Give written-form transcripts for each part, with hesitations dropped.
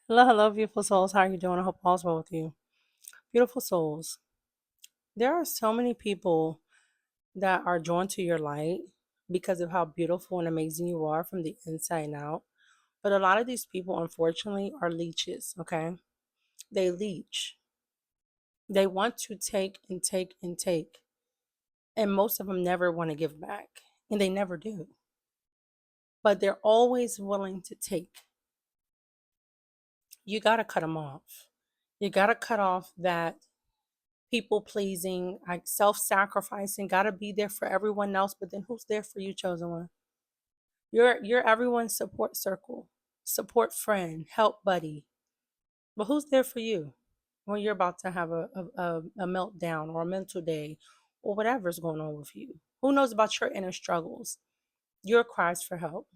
Hello, hello, beautiful souls. How are you doing? I hope all's well with you. Beautiful souls. There are so many people that are drawn to your light because of how beautiful and amazing you are from the inside and out. But a lot of these people, unfortunately, are leeches, okay? They leech. They want to take and take and take. And most of them never want to give back. And they never do. But they're always willing to take. You got to cut them off. You got to cut off that people pleasing, like self-sacrificing, gotta be there for everyone else, but then who's there for you, chosen one? You're everyone's support circle, support friend, help buddy. But who's there for you when you're about to have a meltdown or a mental day or whatever's going on with you? Who knows about your inner struggles, your cries for help?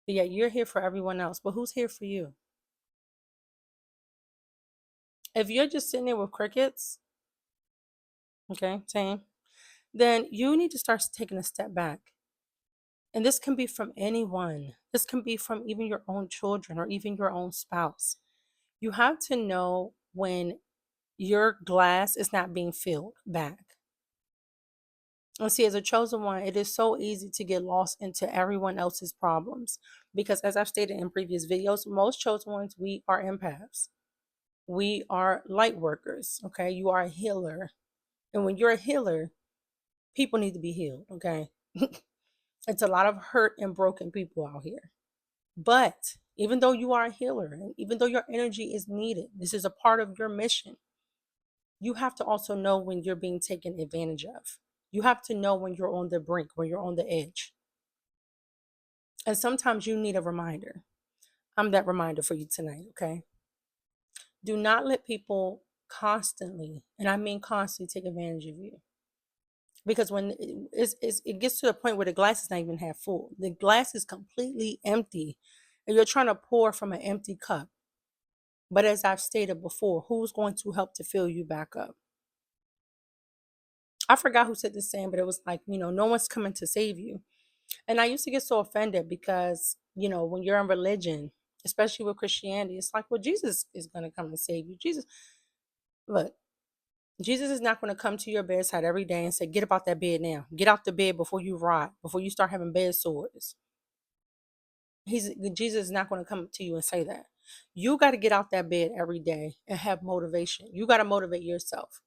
But yet you're here for everyone else. But who's here for you? If you're just sitting there with crickets, okay, same, then you need to start taking a step back. And this can be from anyone. This can be from even your own children or even your own spouse. You have to know when your glass is not being filled back. And see, as a chosen one, it is so easy to get lost into everyone else's problems. Because as I've stated in previous videos, most chosen ones, we are empaths. We are light workers. Okay. You are a healer. And when you're a healer, people need to be healed. Okay. It's a lot of hurt and broken people out here. But even though you are a healer, and even though your energy is needed, this is a part of your mission. You have to also know when you're being taken advantage of. You have to know when you're on the brink, when you're on the edge. And sometimes you need a reminder. I'm that reminder for you tonight, okay? Do not let people constantly, and I mean constantly, take advantage of you. Because when it gets to the point where the glass is not even half full, the glass is completely empty, and you're trying to pour from an empty cup. But as I've stated before, who's going to help to fill you back up? I forgot who said this saying, but it was like, no one's coming to save you. And I used to get so offended because, when you're in religion, especially with Christianity, it's like, well, Jesus is going to come and save you. Look, Jesus is not going to come to your bedside every day and say, get up out that bed now. Get out the bed before you rot, before you start having bed sores. Jesus is not going to come to you and say that. You got to get out that bed every day and have motivation. You got to motivate yourself.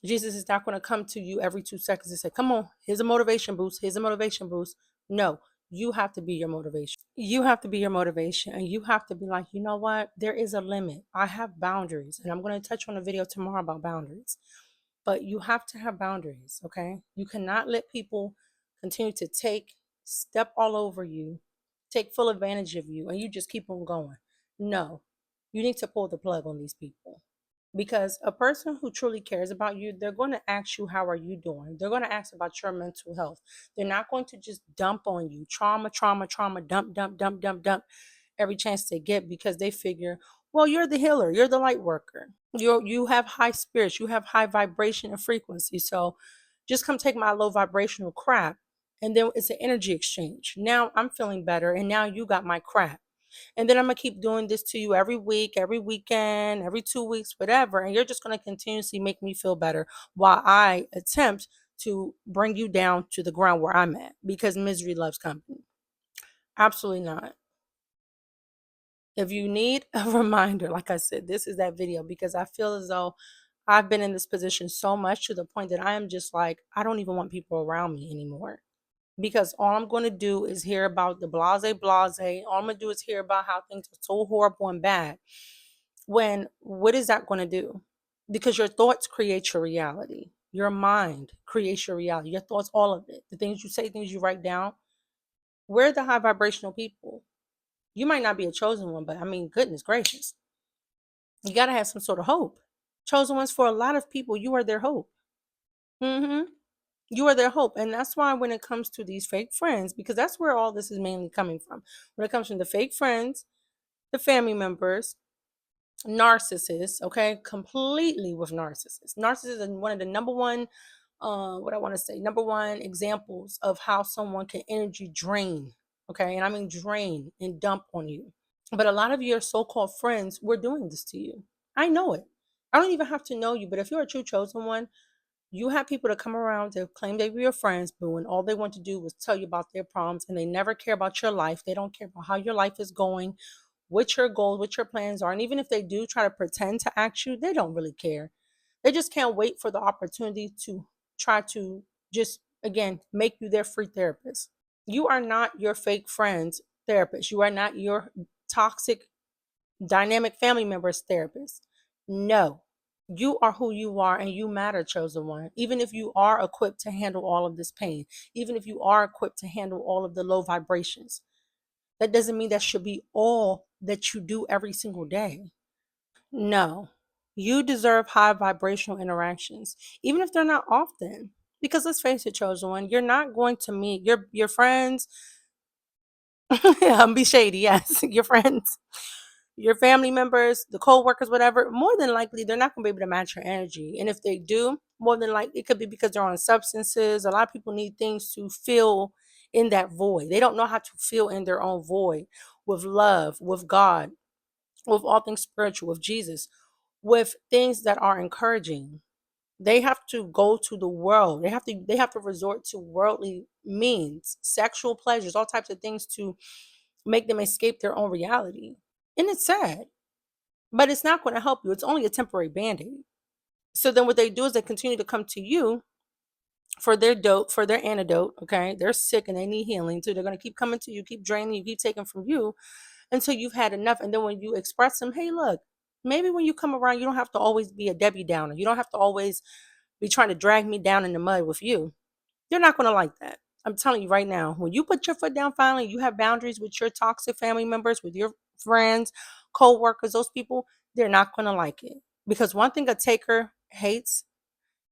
Jesus is not going to come to you every 2 seconds and say, come on, here's a motivation boost. Here's a motivation boost. No, you have to be your motivation. You have to be your motivation. And you have to be like, you know what? There is a limit. I have boundaries. And I'm going to touch on a video tomorrow about boundaries. But you have to have boundaries, okay? You cannot let people continue to step all over you, take full advantage of you, and you just keep on going. No, you need to pull the plug on these people. Because a person who truly cares about you, they're going to ask you, how are you doing? They're going to ask about your mental health. They're not going to just dump on you. Trauma, trauma, trauma, dump, dump, dump, dump, dump every chance they get, because they figure, well, you're the healer, you're the light worker. You have high spirits, you have high vibration and frequency. So just come take my low vibrational crap. And then it's an energy exchange. Now I'm feeling better, and now you got my crap. And then I'm going to keep doing this to you every week, every weekend, every 2 weeks, whatever. And you're just going to continuously make me feel better while I attempt to bring you down to the ground where I'm at, because misery loves company. Absolutely not. If you need a reminder, like I said, this is that video, because I feel as though I've been in this position so much to the point that I am just like, I don't even want people around me anymore. Because all I'm going to do is hear about the blase blase. All I'm going to do is hear about how things are so horrible and bad. When what is that going to do? Because your thoughts create your reality. Your mind creates your reality. Your thoughts, all of it. The things you say, things you write down. We're the high vibrational people. You might not be a chosen one, but I mean, goodness gracious. You got to have some sort of hope. Chosen ones, for a lot of people, you are their hope. You are their hope. And that's why when it comes to these fake friends, because that's where all this is mainly coming from. When it comes from the fake friends, the family members, narcissists, okay, completely with narcissists. Narcissists is one of the number one, what I want to say, number one examples of how someone can energy drain, okay, and I mean drain and dump on you. But a lot of your so-called friends were doing this to you. I know it. I don't even have to know you, but if you're a true chosen one, you have people that come around to claim they were your friends, but when all they want to do was tell you about their problems and they never care about your life, they don't care about how your life is going, what your goals, what your plans are. And even if they do try to pretend to ask you, they don't really care. They just can't wait for the opportunity to try to just, again, make you their free therapist. You are not your fake friend's therapist. You are not your toxic, dynamic family member's therapist. No, you are who you are and you matter, chosen one. Even if you are equipped to handle all of this pain, even if you are equipped to handle all of the low vibrations, that doesn't mean that should be all that you do every single day. No, you deserve high vibrational interactions, even if they're not often. Because let's face it, chosen one, you're not going to meet your friends. Be shady, yes, your friends, your family members, the co-workers, whatever. More than likely, they're not going to be able to match your energy. And if they do, more than likely, it could be because they're on substances. A lot of people need things to fill in that void. They don't know how to fill in their own void with love, with God, with all things spiritual, with Jesus, with things that are encouraging. They have to go to the world. They have to resort to worldly means, sexual pleasures, all types of things to make them escape their own reality. And it's sad, but it's not going to help you. It's only a temporary band-aid. So then what they do is they continue to come to you for their dope, for their antidote. Okay. They're sick and they need healing. So they're going to keep coming to you, keep draining you, keep taking from you until you've had enough. And then when you express them, hey, look, maybe when you come around, you don't have to always be a Debbie Downer. You don't have to always be trying to drag me down in the mud with you. You're not going to like that. I'm telling you right now, when you put your foot down finally, you have boundaries with your toxic family members, with your friends, co-workers, those people, they're not going to like it. Because one thing a taker hates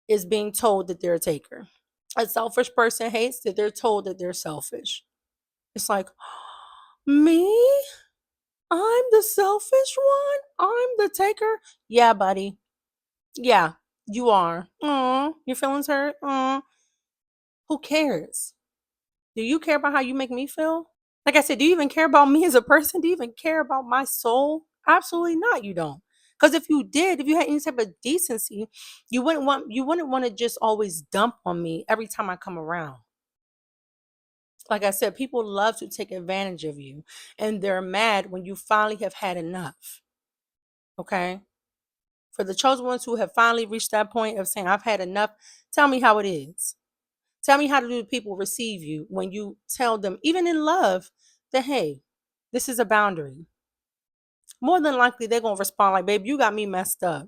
is being told that they're a taker. A selfish person hates that they're told that they're selfish. It's like, me? I'm the selfish one? I'm the taker? Yeah, buddy. Yeah, you are. Your feelings hurt? Who cares? Do you care about how you make me feel? Like I said, do you even care about me as a person? Do you even care about my soul? Absolutely not. You don't. Because if you did, if you had any type of decency, you wouldn't want to just always dump on me every time I come around. Like I said, people love to take advantage of you and they're mad when you finally have had enough. Okay? For the chosen ones who have finally reached that point of saying, I've had enough, tell me how it is. Tell me how do people receive you when you tell them, even in love, that, hey, this is a boundary. More than likely, they're going to respond like, babe, you got me messed up.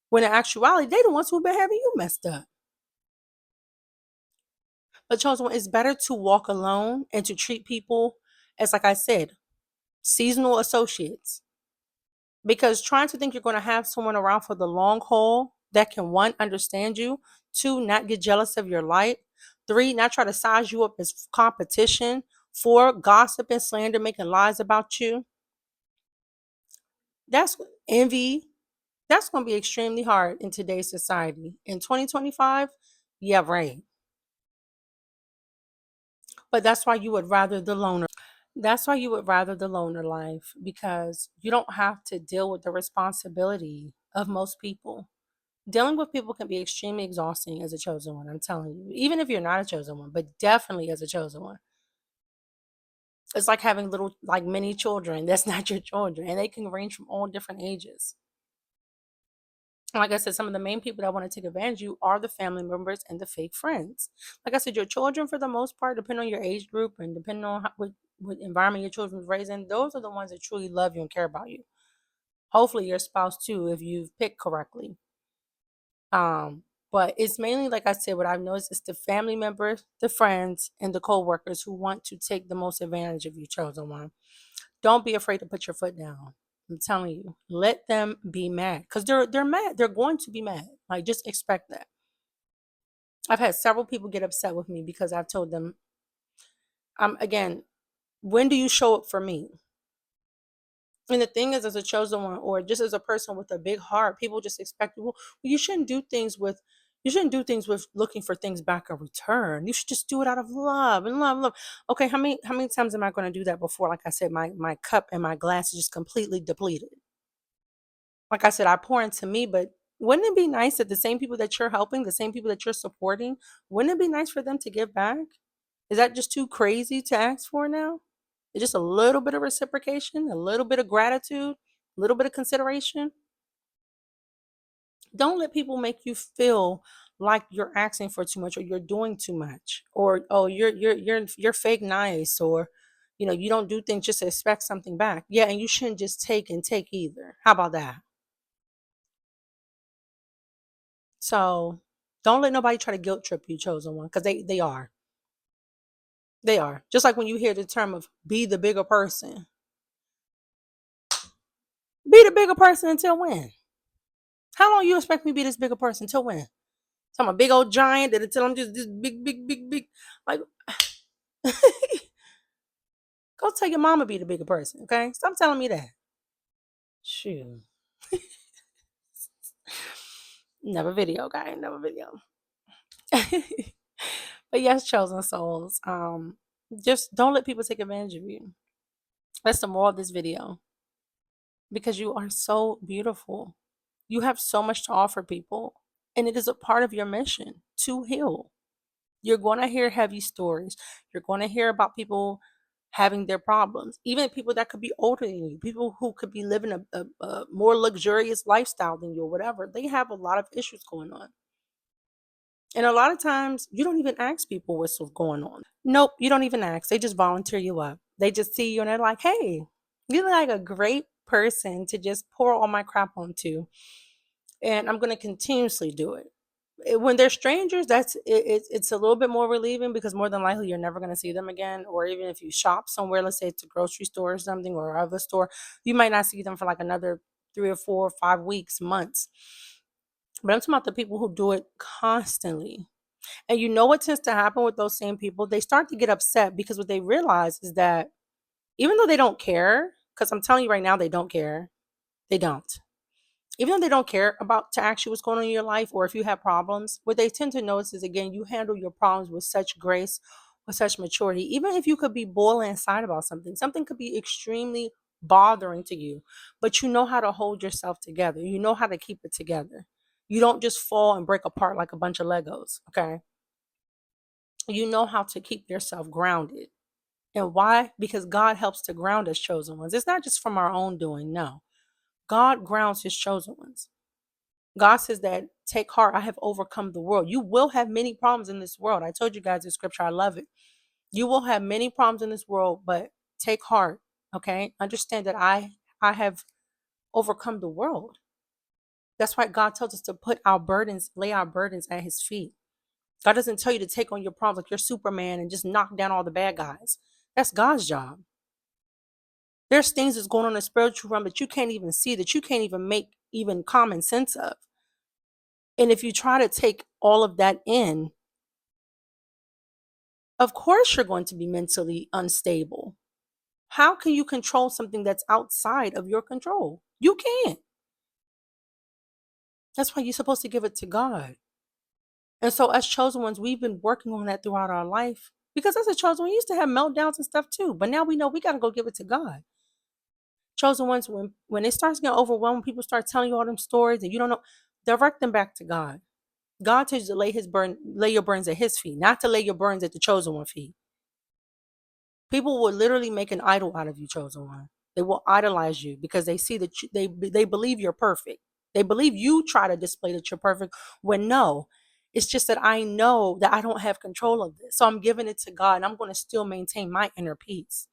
When in actuality, they the ones who've been having you messed up. But chosen one, it's better to walk alone and to treat people as, like I said, seasonal associates. Because trying to think you're going to have someone around for the long haul that can, one, understand you, two, not get jealous of your light, three, not try to size you up as competition, four, gossip and slander, making lies about you. That's envy. That's going to be extremely hard in today's society. In 2025, yeah, right. But that's why you would rather the loner. That's why you would rather the loner life because you don't have to deal with the responsibility of most people. Dealing with people can be extremely exhausting as a chosen one. I'm telling you, even if you're not a chosen one, but definitely as a chosen one. It's like having little, like mini children. That's not your children, and they can range from all different ages. Like I said, some of the main people that want to take advantage of you are the family members and the fake friends. Like I said, your children, for the most part, depending on your age group and depending on what environment your children was raised in, those are the ones that truly love you and care about you. Hopefully, your spouse too, if you've picked correctly. Um, but it's mainly, like I said, what I've noticed is the family members, the friends, and the co-workers who want to take the most advantage of you, chosen one. Don't be afraid to put your foot down. I'm telling you, let them be mad because they're mad. They're going to be mad. Like just expect that. I've had several people get upset with me because I've told them, again, when do you show up for me? And the thing is, as a chosen one, or just as a person with a big heart, people just expect, well, you shouldn't do things with, You shouldn't do things with looking for things back in return. You should just do it out of love and love, love. Okay, how many times am I going to do that before? Like I said, my cup and my glass is just completely depleted. Like I said, I pour into me, but wouldn't it be nice that the same people that you're helping, the same people that you're supporting, wouldn't it be nice for them to give back? Is that just too crazy to ask for now? It's just a little bit of reciprocation, a little bit of gratitude, a little bit of consideration. Don't let people make you feel like you're asking for too much or you're doing too much or oh you're fake nice or you don't do things just to expect something back. Yeah, and you shouldn't just take and take either. How about that? So don't let nobody try to guilt trip you, chosen one, because they are just like when you hear the term of be the bigger person. Be the bigger person until when? How long you expect me to be this bigger person until when? So I'm a big old giant that until I'm just this big, big, big, big. Like, go tell your mama be the bigger person, okay? Stop telling me that. Shoot. Never video, guy. Never video. But yes, chosen souls. Just don't let people take advantage of you. That's the moral of this video. Because you are so beautiful. You have so much to offer people. And it is a part of your mission to heal. You're going to hear heavy stories. You're going to hear about people having their problems, even people that could be older than you, people who could be living a more luxurious lifestyle than you or whatever. They have a lot of issues going on. And a lot of times you don't even ask people what's going on. Nope, you don't even ask. They just volunteer you up. They just see you and they're like, hey, you're like a great person to just pour all my crap onto. And I'm going to continuously do it. When they're strangers, it's a little bit more relieving because more than likely you're never going to see them again. Or even if you shop somewhere, let's say it's a grocery store or something or other store, you might not see them for like another 3 or 4 or 5 weeks, months. But I'm talking about the people who do it constantly. And you know what tends to happen with those same people? They start to get upset because what they realize is that even though they don't care, because I'm telling you right now, they don't care. They don't. Even though they don't care about to ask you what's going on in your life or if you have problems, what they tend to notice is again, you handle your problems with such grace, with such maturity. Even if you could be boiling inside about something could be extremely bothering to you, but you know how to hold yourself together. You know how to keep it together. You don't just fall and break apart like a bunch of Legos. Okay. You know how to keep yourself grounded. And why? Because God helps to ground us, chosen ones. It's not just from our own doing. No, God grounds his chosen ones. God says that take heart, I have overcome the world. You will have many problems in this world. I told you guys in scripture, I love it. You will have many problems in this world, but take heart. Okay. Understand that I have overcome the world. That's why God tells us to put our burdens, lay our burdens at his feet. God doesn't tell you to take on your problems like you're Superman and just knock down all the bad guys. That's God's job. There's things that's going on in the spiritual realm that you can't even see, that you can't even make even common sense of. And if you try to take all of that in, of course you're going to be mentally unstable. How can you control something that's outside of your control? You can't. That's why you're supposed to give it to God. And so, as chosen ones, we've been working on that throughout our life. Because as a chosen one, we used to have meltdowns and stuff too. But now we know we got to go give it to God. Chosen ones, when it starts getting overwhelmed, people start telling you all them stories and you don't know, direct them back to God. God tells you to lay your burdens at his feet, not to lay your burdens at the chosen one feet. People will literally make an idol out of you, chosen one. They will idolize you because they see that they believe you're perfect. They believe you try to display that you're perfect when no, it's just that I know that I don't have control of this. So I'm giving it to God and I'm going to still maintain my inner peace.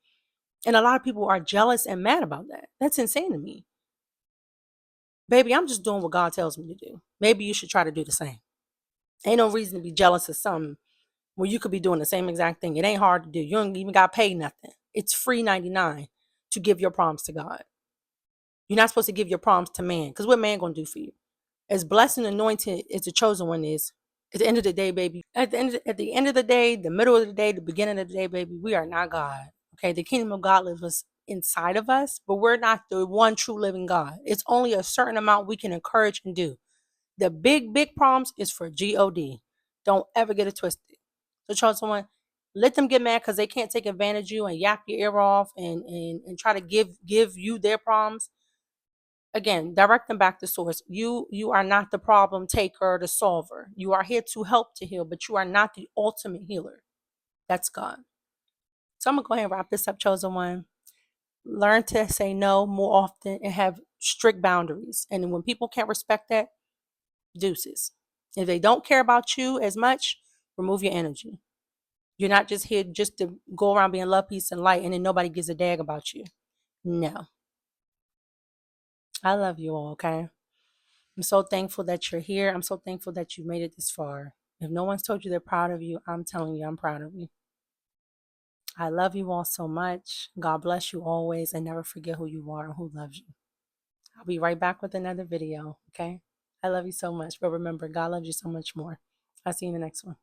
And a lot of people are jealous and mad about that. That's insane to me. Baby, I'm just doing what God tells me to do. Maybe you should try to do the same. Ain't no reason to be jealous of something where you could be doing the same exact thing. It ain't hard to do. You don't even got to pay nothing. It's free 99 to give your problems to God. You're not supposed to give your problems to man because what man going to do for you? As blessed and anointed as the chosen one is, at the end of the day, baby, at the end of the day, the middle of the day, the beginning of the day, baby, we are not God. Okay, the kingdom of God lives inside of us, but we're not the one true living God. It's only a certain amount we can encourage and do. The big problems is for God. Don't ever get it twisted. So chosen one, let them get mad because they can't take advantage of you and yap your ear off and try to give you their problems. Again, direct them back to source. You are not the problem taker, the solver. You are here to help to heal, but you are not the ultimate healer. That's God. So I'm gonna go ahead and wrap this up, chosen one. Learn to say no more often and have strict boundaries. And when people can't respect that, deuces. If they don't care about you as much, remove your energy. You're not just here just to go around being love, peace, and light, and then nobody gives a dag about you. No. I love you all, okay? I'm so thankful that you're here. I'm so thankful that you made it this far. If no one's told you they're proud of you, I'm telling you, I'm proud of you. I love you all so much. God bless you always, and never forget who you are and who loves you. I'll be right back with another video, okay? I love you so much, but remember, God loves you so much more. I'll see you in the next one.